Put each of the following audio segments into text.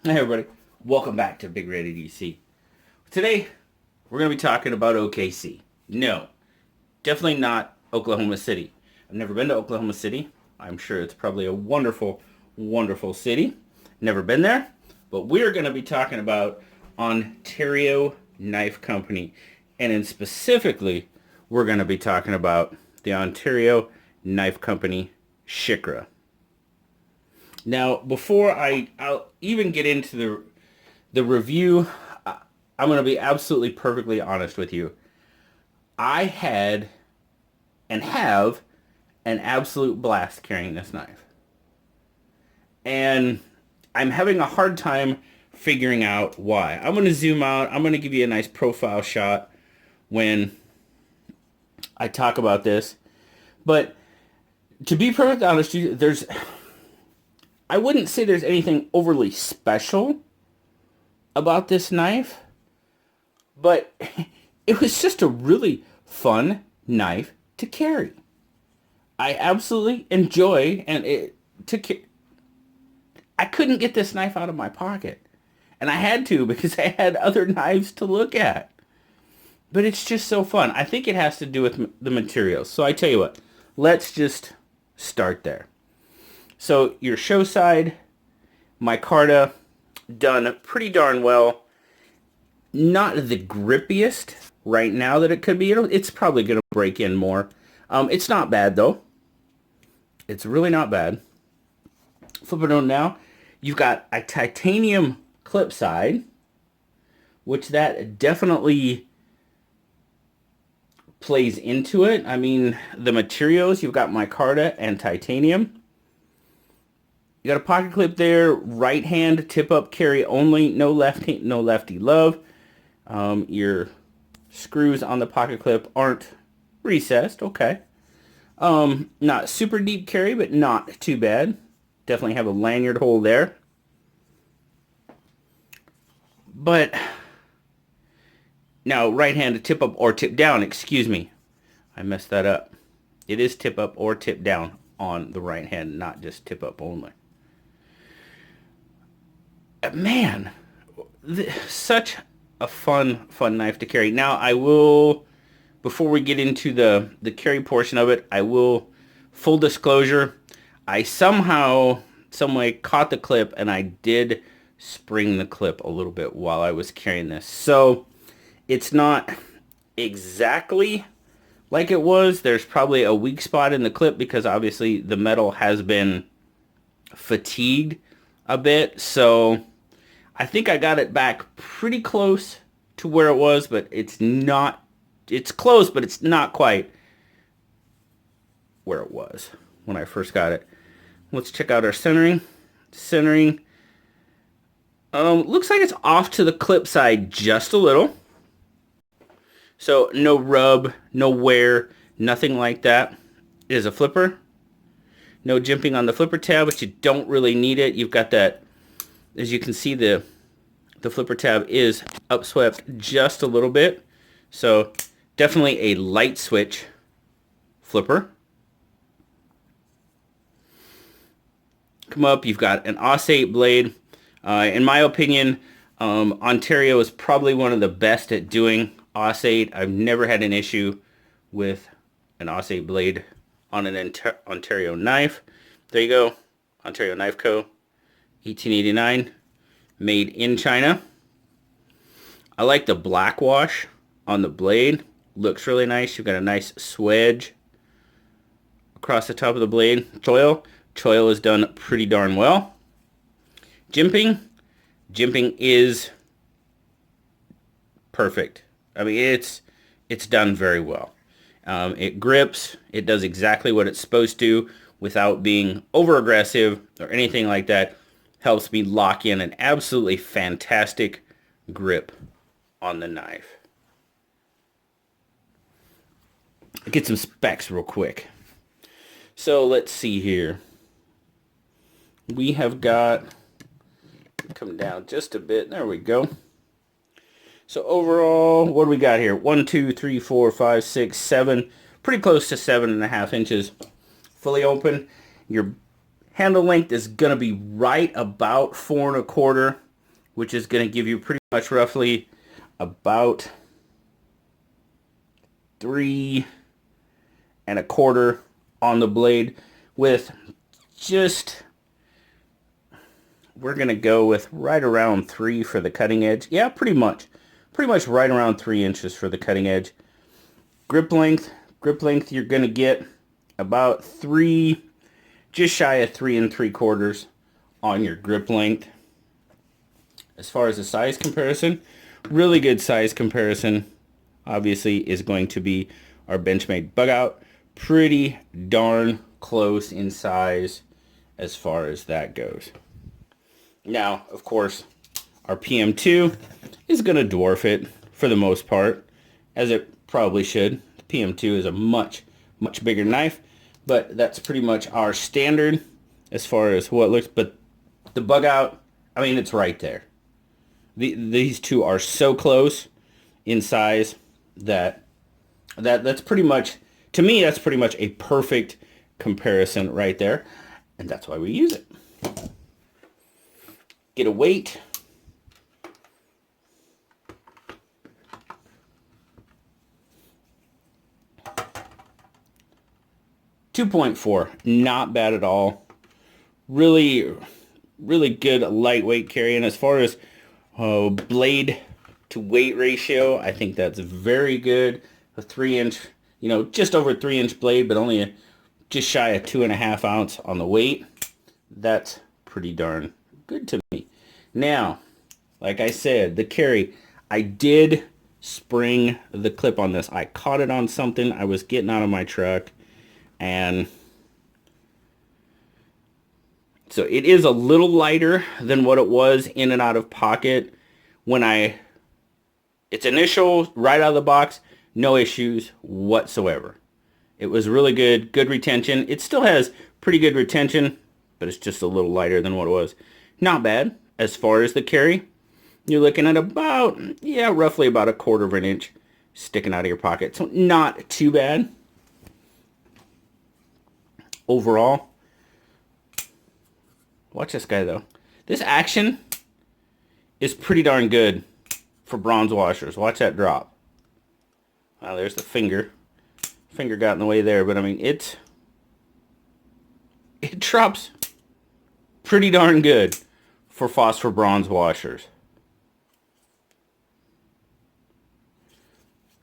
Hey everybody, welcome back to BigRedEDC. Today, we're going to be talking about OKC. No, definitely not Oklahoma City. I've never been to Oklahoma City. I'm sure it's probably a wonderful, wonderful city. Never been there, but we're going to be talking about Ontario Knife Company. And in specifically, we're going to be talking about the Ontario Knife Company Shikra. Now, before I'll even get into the review, I'm going to be absolutely perfectly honest with you. I had and have an absolute blast carrying this knife. And I'm having a hard time figuring out why. I'm going to zoom out. I'm going to give you a nice profile shot when I talk about this. But to be perfectly honest, I wouldn't say there's anything overly special about this knife, but it was just a really fun knife to carry. I absolutely enjoy I couldn't get this knife out of my pocket. And I had to because I had other knives to look at. But it's just so fun. I think it has to do with the materials. So I tell you what, let's just start there. So your show side, micarta, done pretty darn well. Not the grippiest right now that it could be. It's probably going to break in more. It's not bad though. It's really not bad. Flip it on now. You've got a titanium clip side, which that definitely plays into it. I mean, the materials, you've got micarta and titanium. You got a pocket clip there, right hand tip up carry only, no lefty love. Your screws on the pocket clip aren't recessed, okay. Not super deep carry, but not too bad. Definitely have a lanyard hole there. But now right hand tip up or tip down, excuse me. I messed that up. It is tip up or tip down on the right hand, not just tip up only. Man, such a fun knife to carry. Now I will, before we get into the carry portion of it, I will, full disclosure, I somehow, some way caught the clip and I did spring the clip a little bit while I was carrying this. So it's not exactly like it was. There's probably a weak spot in the clip because obviously the metal has been fatigued a bit. So I think I got it back pretty close to where it was, but it's close, but it's not quite where it was when I first got it. Let's check out our centering. Looks like it's off to the clip side just a little. So no rub, no wear, nothing like that. It is a flipper. No jimping on the flipper tab, but you don't really need it. You've got that, as you can see, the flipper tab is upswept just a little bit. So definitely a light switch flipper. Come up, you've got an Auss-8 blade. In my opinion, Ontario is probably one of the best at doing Auss-8. I've never had an issue with an Auss-8 blade on an Ontario knife. There you go, Ontario Knife Co. 1889, made in China. I like the black wash on the blade. Looks really nice. You've got a nice swedge across the top of the blade. Choil is done pretty darn well. Jimping is perfect. I mean, it's done very well. It grips. It does exactly what it's supposed to without being over aggressive or anything like that. Helps me lock in an absolutely fantastic grip on the knife. Get some specs real quick. So let's see here. We have got, come down just a bit. There we go. So overall, what do we got here? 1, 2, 3, 4, 5, 6, 7. Pretty close to 7.5 inches. Fully open. Your handle length is going to be right about 4 1/4. which is going to give you pretty much roughly about 3¼ on the blade, with just, we're going to go with right around 3 for the cutting edge. Yeah, pretty much right around 3 inches for the cutting edge. Grip length, you're going to get about 3, just shy of 3¾ on your grip length. As far as the size comparison, really good size comparison, obviously, is going to be our Benchmade bug out. Pretty darn close in size as far as that goes. Now, of course, our PM2 is going to dwarf it for the most part, as it probably should. The PM2 is a much bigger knife, but that's pretty much our standard as far as what looks. But the bug out, I mean, it's right there. These two are so close in size that's pretty much, to me, that's pretty much a perfect comparison right there, and that's why we use it. Get a weight. .4, not bad at all. Really good lightweight carry, and as far as blade to weight ratio, I think that's very good. A 3-inch, just over 3-inch blade, but only just shy of 2½ ounce on the weight. That's pretty darn good to me. Now, like I said, the carry, I did spring the clip on this. I caught it on something. I was getting out of my truck, and so it is a little lighter than what it was in and out of pocket when its initial right out of the box, no issues whatsoever. It was really good retention. It still has pretty good retention, but it's just a little lighter than what it was. Not bad. As far as the carry, you're looking at about, roughly about 1/4 inch sticking out of your pocket. So not too bad. Overall, watch this guy though. This action is pretty darn good for bronze washers. Watch that drop. Wow, there's the finger. Finger got in the way there, but I mean, it drops pretty darn good for phosphor bronze washers.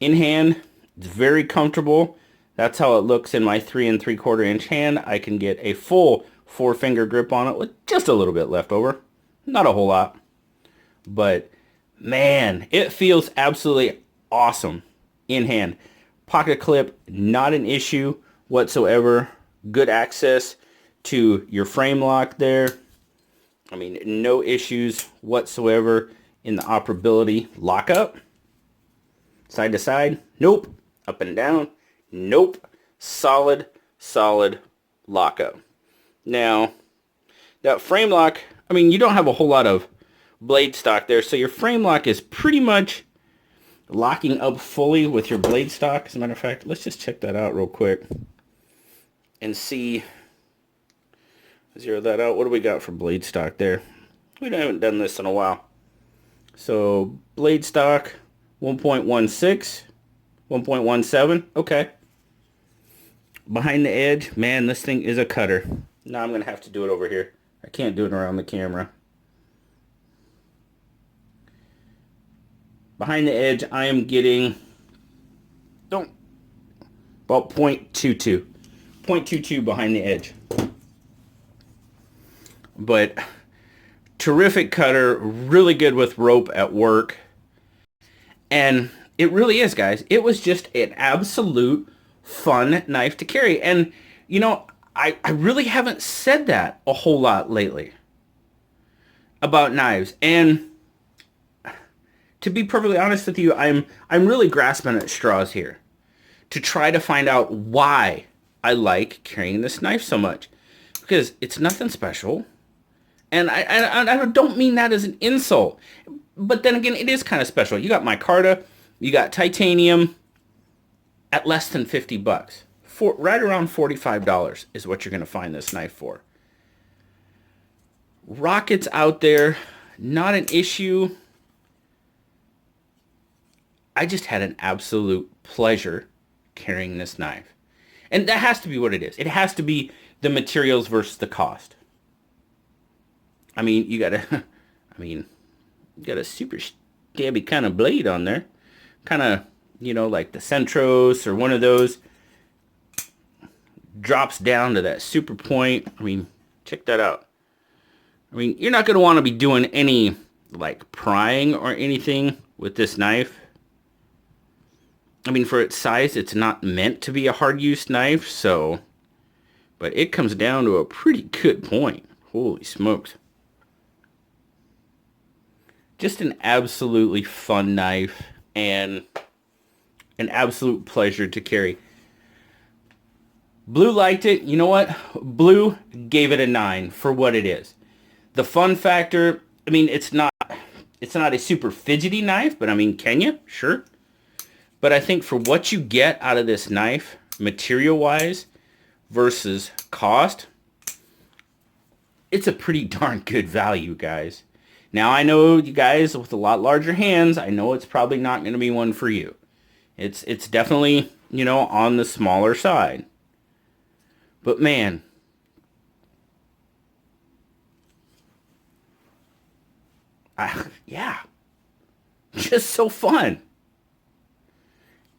In hand, it's very comfortable. That's how it looks in my 3¾ inch hand. I can get a full 4-finger grip on it with just a little bit left over. Not a whole lot. But man, it feels absolutely awesome in hand. Pocket clip, not an issue whatsoever. Good access to your frame lock there. I mean, no issues whatsoever in the operability. Lockup, side to side, nope. Up and down, nope. Solid lockup. Now, that frame lock, I mean, you don't have a whole lot of blade stock there, so your frame lock is pretty much locking up fully with your blade stock. As a matter of fact, let's just check that out real quick and see. Zero that out. What do we got for blade stock there? We haven't done this in a while. So blade stock 1.16, 1.17. Okay. Behind the edge, man, this thing is a cutter. Now I'm going to have to do it over here. I can't do it around the camera. Behind the edge, I am getting about 0.22. 0.22 behind the edge. But terrific cutter, really good with rope at work. And it really is, guys. It was just an absolute fun knife to carry. And, I really haven't said that a whole lot lately about knives. And to be perfectly honest with you, I'm really grasping at straws here to try to find out why I like carrying this knife so much. Because it's nothing special. And I don't mean that as an insult. But then again, it is kind of special. You got micarta, you got titanium at less than $50. Right around $45 is what you're going to find this knife for. Rockets out there, not an issue. I just had an absolute pleasure carrying this knife. And that has to be what it is. It has to be the materials versus the cost. I mean, you got a super stabby kind of blade on there. Kind of, like the Centros or one of those. Drops down to that super point. I mean, check that out. I mean, you're not going to want to be doing any, like, prying or anything with this knife. I mean, for its size, it's not meant to be a hard-use knife, so... But it comes down to a pretty good point. Holy smokes. Just an absolutely fun knife, and an absolute pleasure to carry. Blue liked it. You know what? Blue gave it a 9 for what it is. The fun factor, I mean, it's not a super fidgety knife, but I mean, can you? Sure. But I think for what you get out of this knife, material-wise versus cost, it's a pretty darn good value, guys. Now, I know you guys with a lot larger hands, I know it's probably not going to be one for you. It's definitely, on the smaller side. But man, yeah, just so fun.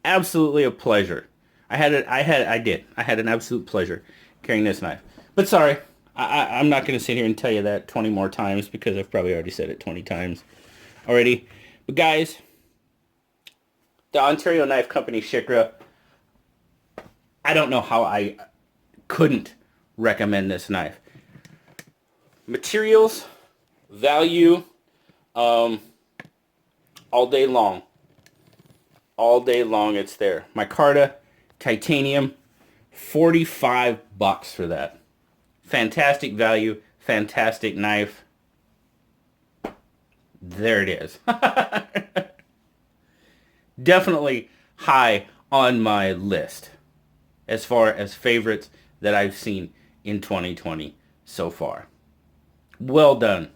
Absolutely a pleasure. I had an absolute pleasure carrying this knife. But sorry, I'm not going to sit here and tell you that 20 more times because I've probably already said it 20 times already. But guys, the Ontario Knife Company Shikra, I don't know how I couldn't recommend this knife. Materials, value, all day long. All day long it's there. Micarta, titanium, $45 for that. Fantastic value, fantastic knife. There it is. Definitely high on my list as far as favorites that I've seen in 2020 so far. Well done,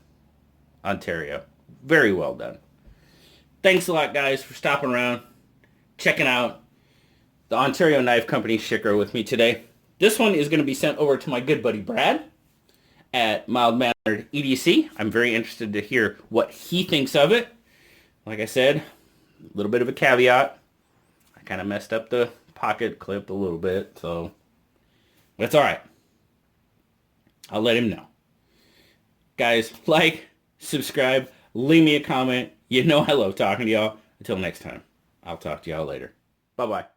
Ontario. Very well done. Thanks a lot, guys, for stopping around, checking out the Ontario Knife Company Shikra with me today. This one is going to be sent over to my good buddy Brad at Mild Mannered EDC. I'm very interested to hear what he thinks of it. Like I said, a little bit of a caveat. I kind of messed up the pocket clip a little bit, so that's all right. I'll let him know. Guys, like, subscribe, leave me a comment. You know I love talking to y'all. Until next time, I'll talk to y'all later. Bye-bye.